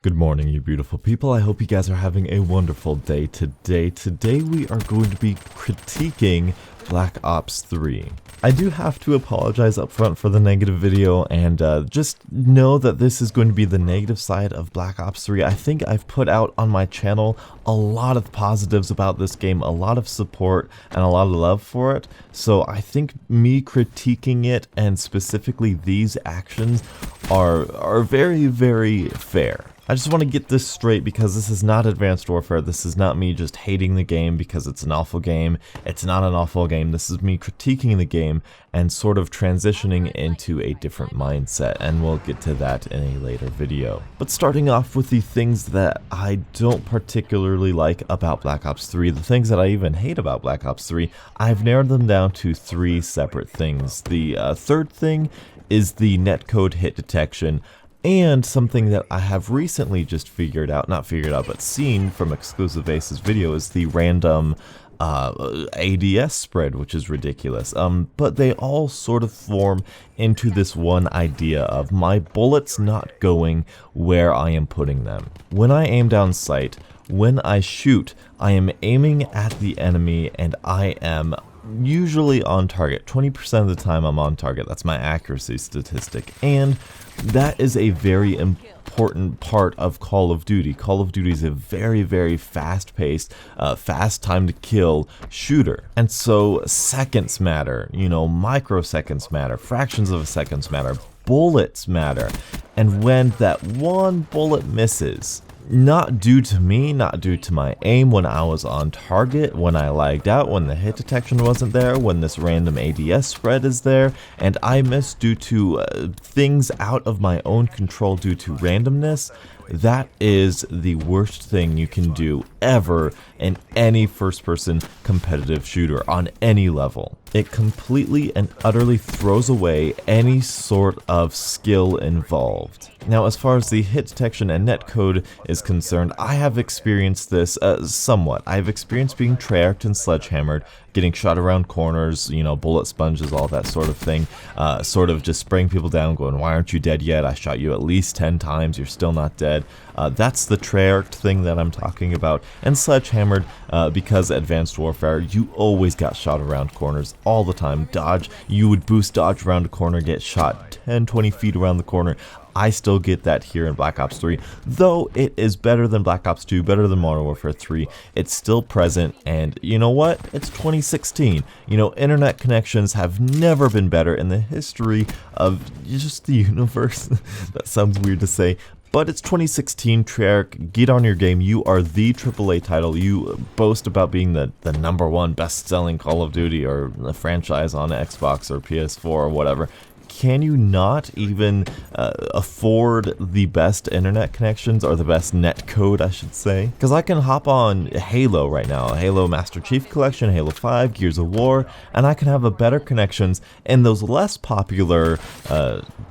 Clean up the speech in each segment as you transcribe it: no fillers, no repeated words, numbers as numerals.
Good morning, you beautiful people. I hope you guys are having a wonderful day today. Today we are going to be critiquing Black Ops 3. I do have to apologize up front for the negative video and just know that this is going to be the negative side of Black Ops 3. I think I've put out on my channel a lot of positives about this game, a lot of support and a lot of love for it. So I think me critiquing it and specifically these actions are very, very fair. I just want to get this straight because this is not Advanced Warfare. This is not me just hating the game because it's an awful game. It's not an awful game. This is me critiquing the game and sort of transitioning into a different mindset, and we'll get to that in a later video. But starting off with the things that I don't particularly like about Black Ops 3, the things that I even hate about Black Ops 3, I've narrowed them down to three separate things. The third thing is the netcode hit detection. And something that I have recently just but seen from Exclusive Ace's video is the random ADS spread, which is ridiculous. But they all sort of form into this one idea of my bullets not going where I am putting them. When I aim down sight, when I shoot, I am aiming at the enemy and I am usually on target. 20% of the time I'm on target. That's my accuracy statistic. And that is a very important part of Call of Duty. Call of Duty is a very, very fast-paced, fast time to kill shooter. And so seconds matter, microseconds matter, fractions of a seconds matter, bullets matter. And when that one bullet misses, not due to me, not due to my aim when I was on target, when I lagged out, when the hit detection wasn't there, when this random ADS spread is there, and I miss due to things out of my own control due to randomness, that is the worst thing you can do ever in any first-person competitive shooter on any level. It completely and utterly throws away any sort of skill involved. Now, as far as the hit detection and netcode is concerned, I have experienced this somewhat. I've experienced being Treyarched and sledgehammered, getting shot around corners, bullet sponges, all that sort of thing, sort of just spraying people down, going, why aren't you dead yet? I shot you at least 10 times, you're still not dead. That's the Treyarched thing that I'm talking about. And sledgehammered, because Advanced Warfare, you always got shot around corners all the time. Dodge, you would boost dodge around a corner, get shot 10, 20 feet around the corner. I still get that here in Black Ops 3, though it is better than Black Ops 2, better than Modern Warfare 3. It's still present, and you know what? It's 2016. Internet connections have never been better in the history of just the universe. That sounds weird to say. But it's 2016, Treyarch, get on your game. You are the AAA title. You boast about being the #1 best-selling Call of Duty or the franchise on Xbox or PS4 or whatever. Can you not even afford the best internet connections, or the best netcode, I should say? Because I can hop on Halo right now, Halo Master Chief Collection, Halo 5, Gears of War, and I can have a better connections in those less popular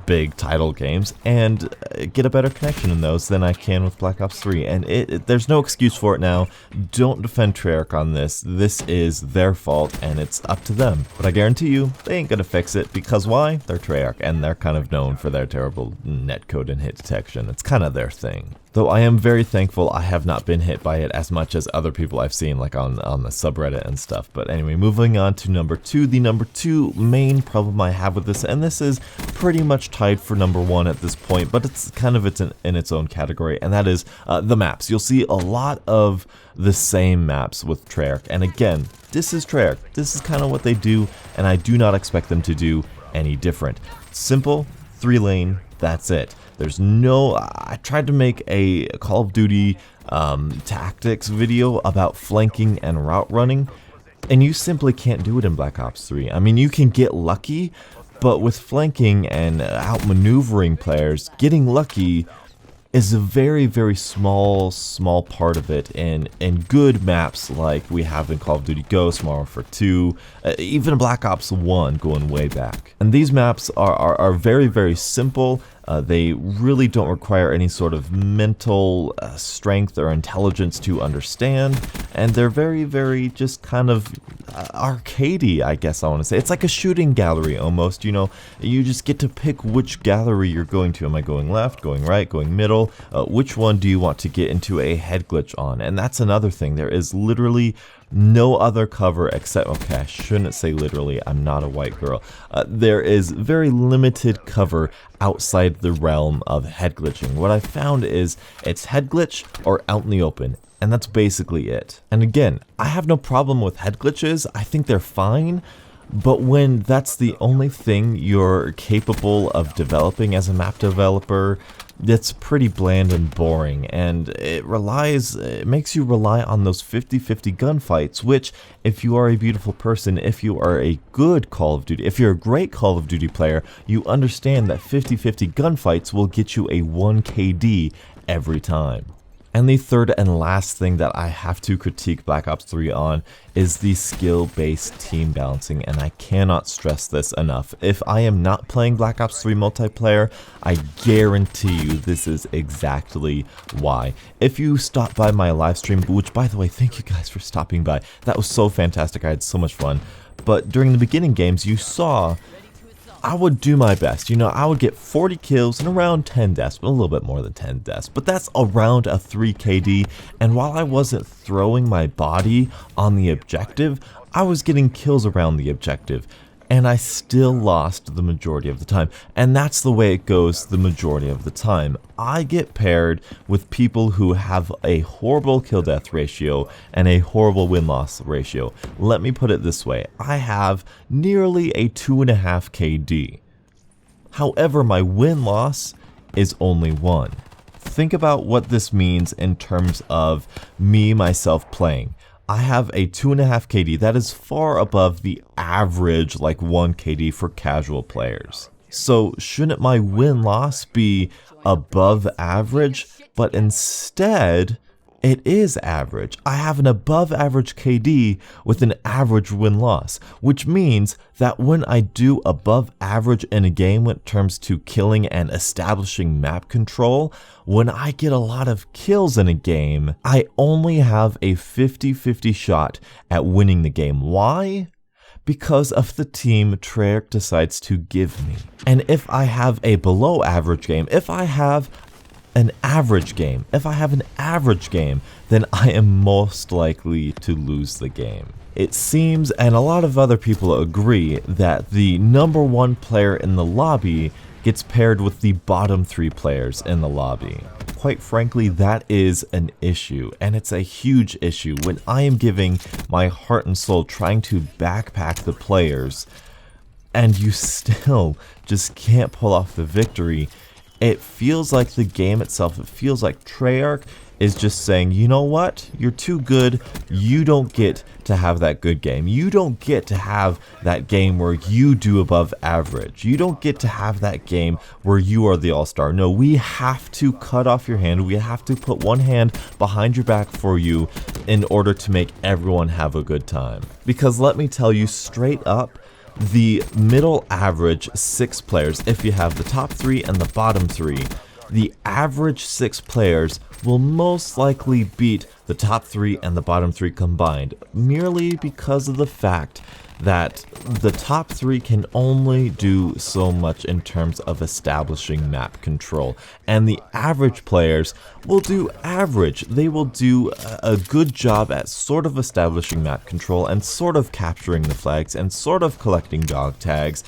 big title games and get a better connection in those than I can with Black Ops 3. And there's no excuse for it now. Don't defend Treyarch on this. This is their fault, and it's up to them. But I guarantee you, they ain't gonna fix it, because why? They're Treyarch, and they're kind of known for their terrible netcode and hit detection. It's kind of their thing. Though I am very thankful I have not been hit by it as much as other people I've seen, like on the subreddit and stuff. But anyway, moving on to number 2. The number 2 main problem I have with this, and this is pretty much tied for number 1 at this point, but it's kind of in its own category, and that is the maps. You'll see a lot of the same maps with Treyarch, and again, this is Treyarch. This is kind of what they do, and I do not expect them to do any different. Simple, 3-lane, that's it. There's no, I tried to make a Call of Duty tactics video about flanking and route running, and you simply can't do it in Black Ops 3. I mean, you can get lucky, but with flanking and outmaneuvering players, getting lucky is a very, very small part of it in good maps like we have in Call of Duty Ghosts, Modern Warfare 2, even Black Ops 1 going way back. And these maps are very, very simple. They really don't require any sort of mental strength or intelligence to understand, and they're very just kind of arcadey, I guess I want to say. It's like a shooting gallery almost, you know. You just get to pick which gallery you're going to. Am I going left, going right, going middle? Which one do you want to get into a head glitch on? And that's another thing. There is literally no other cover except, okay, I shouldn't say literally, I'm not a white girl. There is very limited cover outside the realm of head glitching. What I found is it's head glitch or out in the open, and that's basically it. And again, I have no problem with head glitches. I think they're fine. But when that's the only thing you're capable of developing as a map developer, it's pretty bland and boring, and it makes you rely on those 50-50 gunfights, which, if you are a beautiful person, if you are a good Call of Duty, if you're a great Call of Duty player, you understand that 50-50 gunfights will get you a 1 KD every time. And the third and last thing that I have to critique Black Ops 3 on is the skill-based team balancing, and I cannot stress this enough. If I am not playing Black Ops 3 multiplayer, I guarantee you this is exactly why. If you stop by my live stream, which by the way, thank you guys for stopping by. That was so fantastic, I had so much fun. But during the beginning games, you saw I would do my best. You know, I would get 40 kills and around 10 deaths, but a little bit more than 10 deaths. But that's around a 3 KD, and while I wasn't throwing my body on the objective, I was getting kills around the objective. And I still lost the majority of the time. And that's the way it goes the majority of the time. I get paired with people who have a horrible kill-death ratio and a horrible win-loss ratio. Let me put it this way. I have nearly a 2.5 KD. However, my win-loss is only 1. Think about what this means in terms of myself playing. I have a 2.5 KD. That is far above the average, like 1 KD for casual players. So shouldn't my win-loss be above average? But instead, it is average. I have an above average KD with an average win-loss, which means that when I do above average in a game when it comes to killing and establishing map control, when I get a lot of kills in a game, I only have a 50-50 shot at winning the game. Why? Because of the team Treyarch decides to give me. And if I have a below average game, if I have an average game, then I am most likely to lose the game. It seems, and a lot of other people agree, that the number 1 player in the lobby gets paired with the bottom 3 players in the lobby. Quite frankly, that is an issue, and it's a huge issue when I am giving my heart and soul trying to backpack the players, and you still just can't pull off the victory. It feels like the game itself, it feels like Treyarch is just saying, you know what, you're too good, you don't get to have that good game. You don't get to have that game where you do above average. You don't get to have that game where you are the all-star. No, we have to cut off your hand. We have to put one hand behind your back for you in order to make everyone have a good time. Because let me tell you straight up, the middle average 6 players, if you have the top 3 and the bottom 3, the average 6 players will most likely beat the top 3 and the bottom 3 combined, merely because of the fact that the top 3 can only do so much in terms of establishing map control, and the average players will do average. They will do a good job at sort of establishing map control and sort of capturing the flags and sort of collecting dog tags,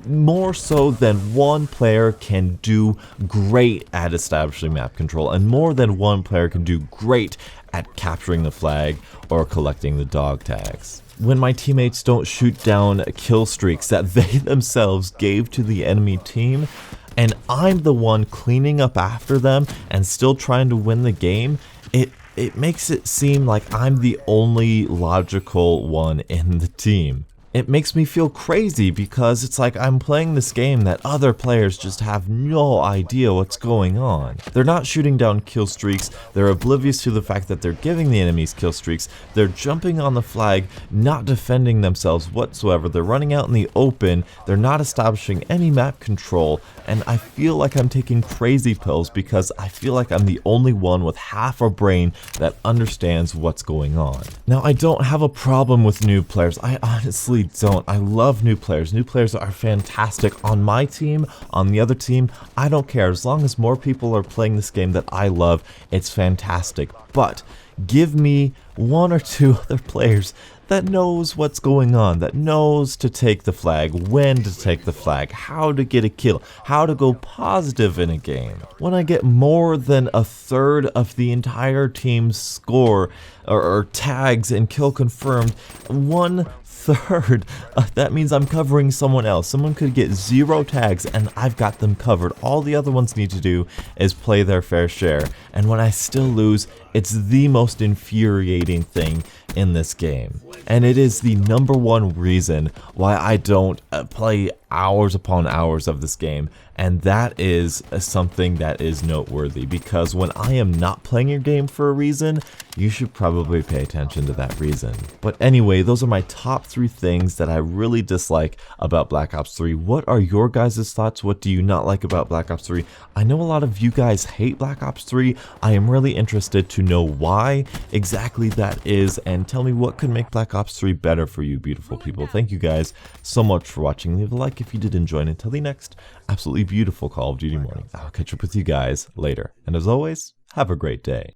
more so than one player can do great at establishing map control, and more than one player can do great at capturing the flag or collecting the dog tags. When my teammates don't shoot down kill streaks that they themselves gave to the enemy team, and I'm the one cleaning up after them and still trying to win the game, it makes it seem like I'm the only logical one in the team. it makes me feel crazy because it's like I'm playing this game that other players just have no idea what's going on. They're not shooting down kill streaks, they're oblivious to the fact that they're giving the enemies kill streaks, they're jumping on the flag, not defending themselves whatsoever, they're running out in the open, they're not establishing any map control, and I feel like I'm taking crazy pills because I feel like I'm the only one with half a brain that understands what's going on. Now, I don't have a problem with new players. I honestly don't. I love new players. New players are fantastic. On my team, on the other team, I don't care. As long as more people are playing this game that I love, it's fantastic. But give me one or two other players that knows what's going on, that knows to take the flag, when to take the flag, how to get a kill, how to go positive in a game. When I get more than a third of the entire team's score or tags and kill confirmed, 1/3, that means I'm covering someone else. Someone could get 0 tags and I've got them covered. All the other ones need to do is play their fair share. And when I still lose, it's the most infuriating thing in this game. And it is the #1 reason why I don't play hours upon hours of this game. And that is something that is noteworthy, because when I am not playing your game for a reason, you should probably pay attention to that reason. But anyway, those are my top 3 things that I really dislike about Black Ops 3. What are your guys' thoughts? What do you not like about Black Ops 3? I know a lot of you guys hate Black Ops 3. I am really interested to know why exactly that is, and tell me what could make Black Ops 3 better for you beautiful people. Thank you guys so much for watching. Leave a like if you did enjoy, and until the next absolutely beautiful Call of Duty morning, I'll catch up with you guys later. And as always, have a great day.